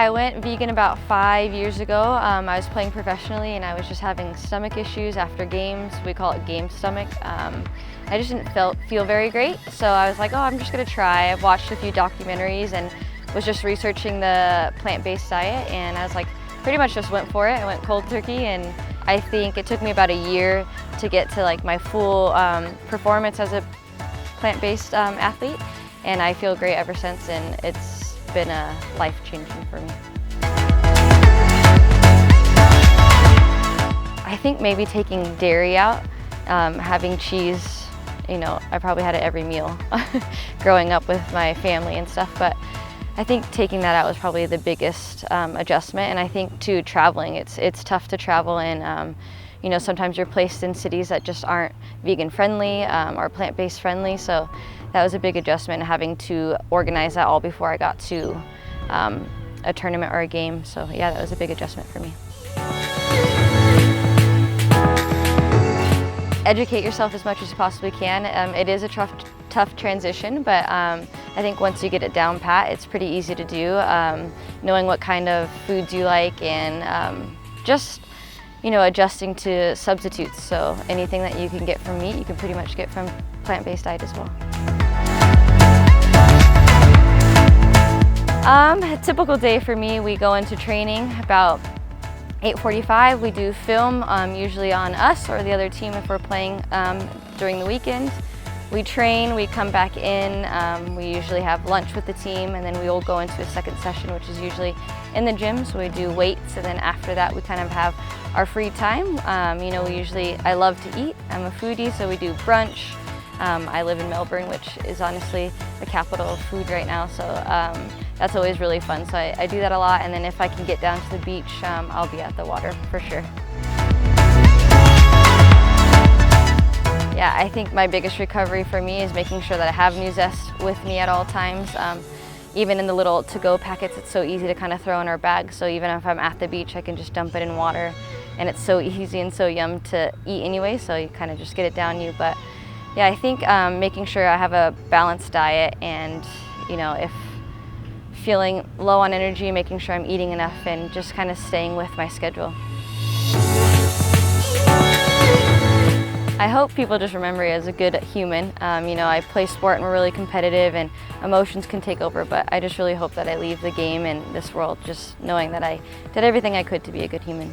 I went vegan about 5 years ago. I was playing professionally and I was just having stomach issues after games. We call it game stomach. I just didn't feel very great, so I was like, oh, I'm just gonna try. I've watched a few documentaries and was just researching the plant-based diet, and I was like, pretty much just went for it. I went cold turkey, and I think it took me about a year to get to like my full performance as a plant-based athlete, and I feel great ever since, and it's been life-changing for me. I think maybe taking dairy out, having cheese, you know, I probably had it every meal growing up with my family and stuff, but I think taking that out was probably the biggest adjustment. And I think too, traveling, it's tough to travel, and you know, sometimes you're placed in cities that just aren't vegan friendly or plant-based friendly, so that was a big adjustment, having to organize that all before I got to a tournament or a game. So yeah, that was a big adjustment for me. Educate yourself as much as you possibly can. It is a tough transition, but I think once you get it down pat, it's pretty easy to do. Knowing what kind of foods you like, and just, you know, adjusting to substitutes. So anything that you can get from meat, you can pretty much get from plant-based diet as well. A typical day for me, we go into training about 8:45. We do film, usually on us or the other team if we're playing during the weekend. We train, we come back in, we usually have lunch with the team, and then we will go into a second session, which is usually in the gym. So we do weights, and then after that we kind of have our free time. You know, I love to eat. I'm a foodie, so we do brunch. I live in Melbourne, which is honestly the capital of food right now, so that's always really fun. So I do that a lot, and then if I can get down to the beach, I'll be at the water for sure. Yeah, I think my biggest recovery for me is making sure that I have Nuzest with me at all times. Even in the little to-go packets, it's so easy to kind of throw in our bag, so even if I'm at the beach, I can just dump it in water, and it's so easy and so yum to eat anyway, so you kind of just get it down you. But yeah, I think making sure I have a balanced diet, and you know, if feeling low on energy, making sure I'm eating enough, and just kind of staying with my schedule. I hope people just remember me as a good human. You know, I play sport and we're really competitive, and emotions can take over, but I just really hope that I leave the game and this world just knowing that I did everything I could to be a good human.